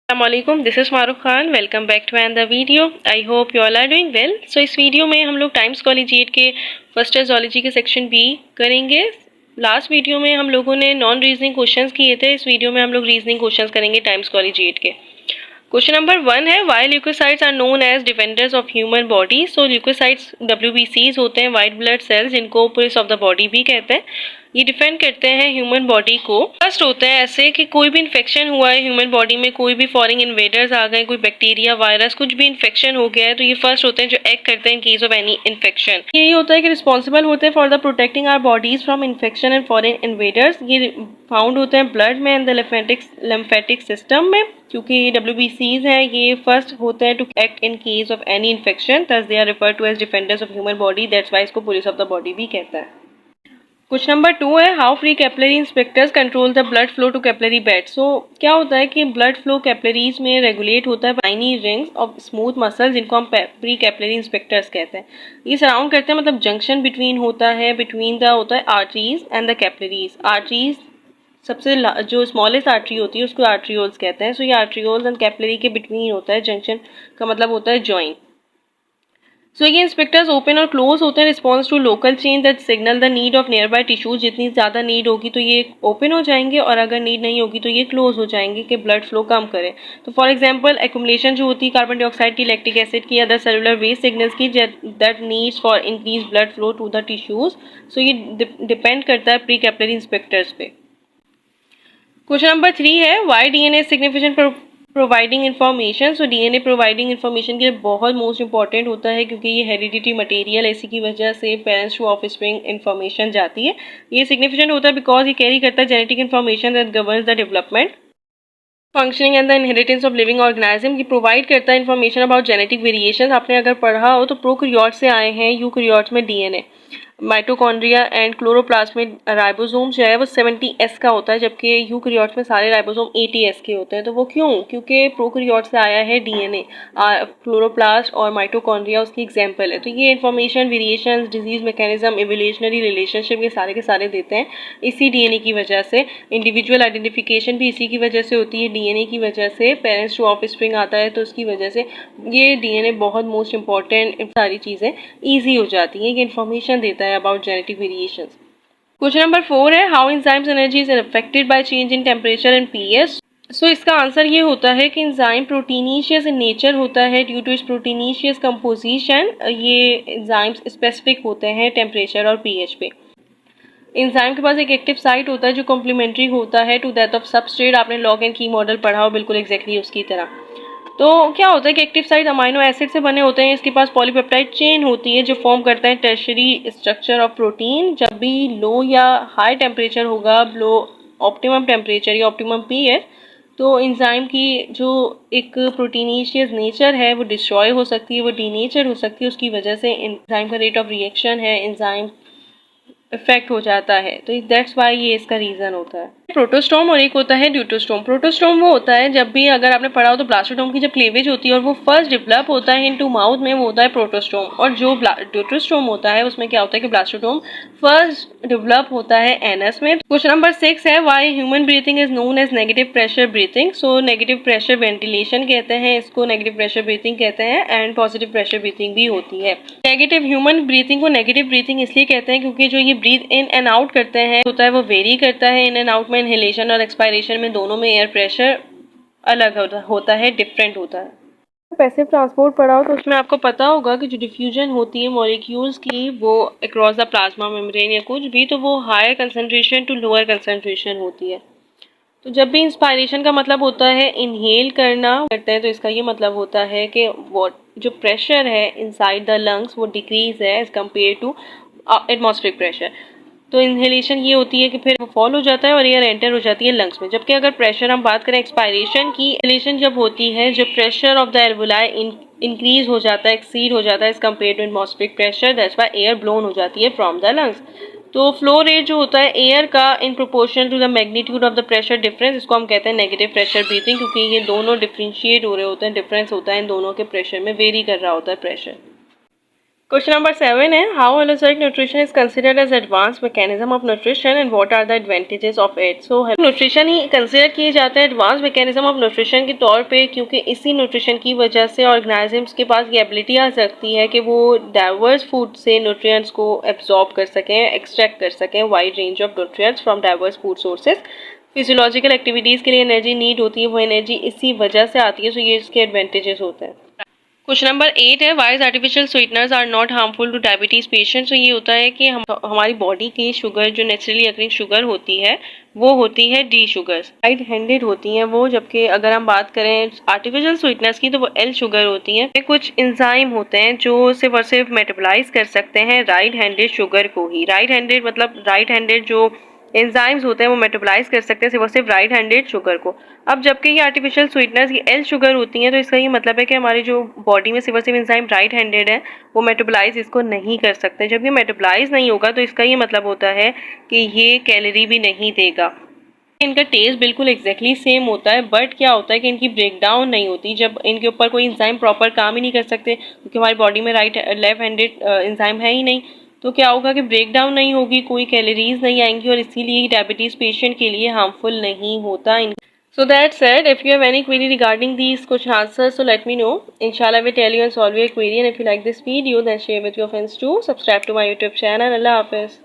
Assalamualaikum, this is Maroof Khan. Welcome back to another video. I hope you all are doing well. So इस video में हम लोग Times Collegiate के first zoology के section B करेंगे. Last video में हम लोगों ने नॉन रीजनिंग क्वेश्चंस किए थे. इस वीडियो में हम लोग रीजनिंग क्वेश्चंस करेंगे टाइम्स कॉलेजिएट के. क्वेश्चन नंबर 1 है why leukocytes are known as defenders of human body. So leukocytes WBCs होते हैं, वाइट ब्लड सेल्स, जिनको पुलिस ऑफ द बॉडी भी कहते हैं. ये डिफेंड करते हैं ह्यूमन बॉडी को. फर्स्ट होते हैं ऐसे कि कोई भी इन्फेक्शन हुआ है ह्यूमन बॉडी में, कोई भी फॉरेन इन्वेडर्स आ गए, कोई बैक्टीरिया, वायरस, कुछ भी इन्फेक्शन हो गया है, तो ये फर्स्ट होते हैं जो एक्ट करते हैं in case of any infection. यही होता है कि रिस्पॉन्सिबल होते हैं for the protecting our bodies from infection and foreign invaders. ये फाउंड होते हैं ब्लड में एंड द लिम्फेटिक सिस्टम में. क्योंकि ये WBCs हैं, ये फर्स्ट होते हैं to act in case of any infection. Thus they are referred to as defenders of human body. That's why इसको पुलिस ऑफ द बॉडी भी कहता है. क्वेश्चन नंबर 2 है how pre capillary sphincters control the blood flow to capillary bed. So क्या होता है कि blood flow capillaries में रेगुलेट होता है tiny rings of smooth muscle, जिनको हम फ्री कैपिलरी इंस्पेक्टर्स कहते हैं. ये सराउंड करते हैं, मतलब जंक्शन बिटवीन होता है, बिटवीन द होता है arteries and the capillaries. Arteries सबसे जो स्मॉलेस्ट आर्टरी होती है उसको आर्ट्रियोल्स कहते हैं. सो ये आर्ट्रियोल्स एंड कैपिलरी के बिटवीन होता है. जंक्शन का मतलब होता है जॉइंट. सो ये इंस्पेक्टर्स ओपन और क्लोज होते हैं response to local change that signal the need of nearby tissues. जितनी ज़्यादा नीड होगी तो ये ओपन हो जाएंगे, और अगर नीड नहीं होगी तो ये क्लोज हो जाएंगे कि ब्लड फ्लो कम करे. तो फॉर एग्जांपल एक्युमुलेशन जो होती है कार्बन डाइऑक्साइड की, लैक्टिक एसिड की, अदर सेलुलर वेस्ट सिग्नल्स की that needs for increase blood flow to the tissues. So ये डिपेंड करता है प्री कैपिलरी इंस्पेक्टर्स पे. क्वेश्चन नंबर 3 है why DNA significant providing information. So DNA providing information के लिए बहुत मोस्ट इंपॉर्टेंट होता है, क्योंकि ये हेरिडिटी मटेरियल, इसी की वजह से पेरेंट्स टू ऑफस्प्रिंग इन्फॉर्मेशन जाती है. ये सिग्निफिकेंट होता है बिकॉज ये कैरी करता है genetic information that governs the development, functioning and the inheritance of living organism. ये प्रोवाइड करता है इन्फॉर्मेशन अबाउट जेनेटिक वेरिएशन. आपने अगर पढ़ा हो तो प्रोकैरियोट से आए हैं यूकैरियोट्स में DNA. माइटोकॉन्ड्रिया एंड क्लोरोप्लास्ट में राइबोसोम जो है वो 70S का होता है, जबकि यूकैरियोट्स में सारे राइबोसोम 80S के होते हैं. तो वो क्यों? क्योंकि प्रोकैरियोट से आया है DNA. क्लोरोप्लास्ट और माइटोकॉन्ड्रिया उसकी एग्जाम्पल है. तो ये information, variation, disease mechanism, evolutionary relationship, ये सारे के सारे देते हैं इसी DNA की वजह से. इंडिविजुअल आइडेंटिफिकेशन भी इसी की वजह से होती है, DNA की वजह से. पेरेंट्स टू ऑफस्प्रिंग आता है तो उसकी वजह से ये DNA बहुत मोस्ट इंपॉर्टेंट, सारी चीज़ें ईजी हो जाती हैं. ये इन्फॉर्मेशन देता है about genetic variations. Question number 4 है how enzymes energy is affected by change in temperature and pH. सो इसका आंसर ये होता है कि एंजाइम प्रोटीनिशियस इन नेचर होता है. ड्यू टू इस प्रोटीनिशियस कंपोजिशन ये एंजाइम्स स्पेसिफिक होते हैं टेम्परेचर और pH पे. एंजाइम के पास एक एक्टिव साइट होता है जो कॉम्प्लीमेंट्री होता है टू दैट ऑफ सबस्ट्रेट. आपने लॉग एंड की मॉडल पढ़ा हो बिल्कुल एग्जैक्टली उसकी तरह. तो क्या होता है कि एक्टिव साइट अमाइनो एसिड से बने होते हैं. इसके पास पॉलीपेप्टाइड चेन होती है जो फॉर्म करता है टर्शरी स्ट्रक्चर ऑफ प्रोटीन. जब भी लो या हाई टेम्परेचर होगा, लो ऑप्टिमम टेम्परेचर या ऑप्टिमम pH, तो एंजाइम की जो एक प्रोटीनिशियस नेचर है वो डिस्ट्रॉय हो सकती है, वो डीनेचर हो सकती है. उसकी वजह से एंजाइम का रेट ऑफ रिएक्शन है, एंजाइम इफेक्ट हो जाता है. तो दैट्स वाई ये इसका रीज़न होता है. प्रोटोस्टोम और एक होता है ड्यूटोस्टोम. प्रोटोस्टोम वो होता है जब भी, अगर आपने पढ़ा हो तो ब्लास्टोडोम की जब क्लीवेज होती है और वो फर्स्ट डेवलप होता है इनटू माउथ में, वो होता है प्रोटोस्टोम. और जो ड्यूटोस्टोम होता है उसमें क्या होता है कि ब्लास्टोडोम फर्स्ट डेवलप होता है एनस में. क्वेश्चन नंबर 6 है why human breathing is known as negative pressure breathing. So negative pressure ventilation कहते हैं इसको, नेगेटिव प्रेशर ब्रीथिंग कहते हैं, एंड पॉजिटिव प्रेशर ब्रीथिंग भी होती है. नेगेटिव ह्यूमन ब्रीथिंग को नेगेटिव ब्रीथिंग इसलिए कहते हैं क्योंकि जो ये ब्रीथ इन एंड आउट करते हैं होता है वो वेरी करता है. इन एंड आउट में, इनहेलेशन और एक्सपायरेशन में, दोनों में एयर प्रेशर अलग होता है, डिफरेंट होता है. पैसिव ट्रांसपोर्ट पढ़ा हो तो उसमें आपको पता होगा कि जो डिफ्यूजन होती है मॉलिक्यूल्स की वो अक्रॉस द प्लाज्मा मेम्ब्रेन या कुछ भी, तो वो higher concentration to lower concentration होती है. तो जब भी इंस्पायरेशन का मतलब होता है इनहेल करना करते हैं, तो इसका ये मतलब होता है कि वो जो प्रेशर है इनसाइड द लंग्स वो डिक्रीज है as compare to atmospheric pressure. तो इनहेलेशन ये होती है कि फिर वो फॉल हो जाता है और एयर एंटर हो जाती है लंग्स में. जबकि अगर प्रेशर हम बात करें एक्सपायरेशन की, इनहेलेशन जब होती है जब pressure of the alveoli increase हो जाता है, एक्सीड हो जाता है as compare to atmospheric pressure. That's why air blown हो जाती है फ्रॉम द लंग्स. तो फ्लो रेट जो होता है एयर का in proportion to the magnitude of the pressure difference, इसको हम कहते हैं नेगेटिव प्रेशर ब्रीथिंग, क्योंकि ये दोनों डिफ्रेंशिएट हो रहे होते हैं, डिफरेंस होता है इन दोनों के प्रेशर में, वेरी कर रहा होता है प्रेशर. क्वेश्चन नंबर 7 है, how holozoic nutrition is considered as advance mechanism of nutrition and what are the advantages of it. So nutrition ही कंसिडर किए जाते हैं एडवांस मैकेनिज्म ऑफ न्यूट्रिशन के तौर पे, क्योंकि इसी न्यूट्रिशन की वजह से ऑर्गेनिजम्स के पास ये एबिलिटी आ सकती है कि वो डाइवर्स फूड से न्यूट्रिएंट्स को एब्जॉर्ब कर सकें, एक्सट्रैक्ट कर सकें wide range of nutrients from diverse food sources. Physiological activities के लिए एनर्जी नीड होती है, वो एनर्जी इसी वजह से आती है। सो ये इसके एडवांटेजेस होते हैं। क्वेश्चन नंबर 8 है, why artificial sweeteners are not harmful to diabetes patients. तो ये होता है कि हमारी बॉडी की शुगर जो नेचुरली अकरिंग शुगर होती है वो होती है डी शुगर्स, राइट हैंडेड होती हैं वो, जबकि अगर हम बात करें आर्टिफिशियल स्वीटनर्स की तो वो एल शुगर होती हैं। कुछ इंजाइम होते हैं जो सिर्फ और सिर्फ मेटाबोलाइज कर सकते हैं राइट हैंडेड शुगर को ही। राइट हैंडेड मतलब राइट हैंडेड जो एंजाइम्स होते हैं वो मेटाबोलाइज कर सकते हैं सिर्फ और सिर्फ राइट हैंडेड शुगर को। अब जबकि ये आर्टिफिशियल स्वीटनर्स ये एल शुगर होती हैं, तो इसका ये मतलब है कि हमारी जो बॉडी में सिर्फ और सिर्फ एंजाइम राइट हैंडेड है वो मेटाबोलाइज इसको नहीं कर सकते। जब ये मेटाबोलाइज नहीं होगा तो इसका ये मतलब होता है कि ये कैलोरी भी नहीं देगा। इनका टेस्ट बिल्कुल एग्जैक्टली सेम होता है, बट क्या होता है कि इनकी ब्रेक डाउन नहीं होती जब इनके ऊपर कोई इंजाइम प्रॉपर काम ही नहीं कर सकते, क्योंकि हमारी बॉडी में लेफ्ट हैंडेड इंजाइम है ही नहीं। तो क्या होगा कि ब्रेक डाउन नहीं होगी, कोई कैलोरीज नहीं आएंगी और इसीलिए डायबिटीज़ पेशेंट के लिए हार्मफुल नहीं होता। So that said, if you have any query regarding these question answers, so let me know. Inshallah, I will tell you and solve your query. And if you like this video, then share with your friends too. Subscribe to my YouTube channel. Allah Hafiz.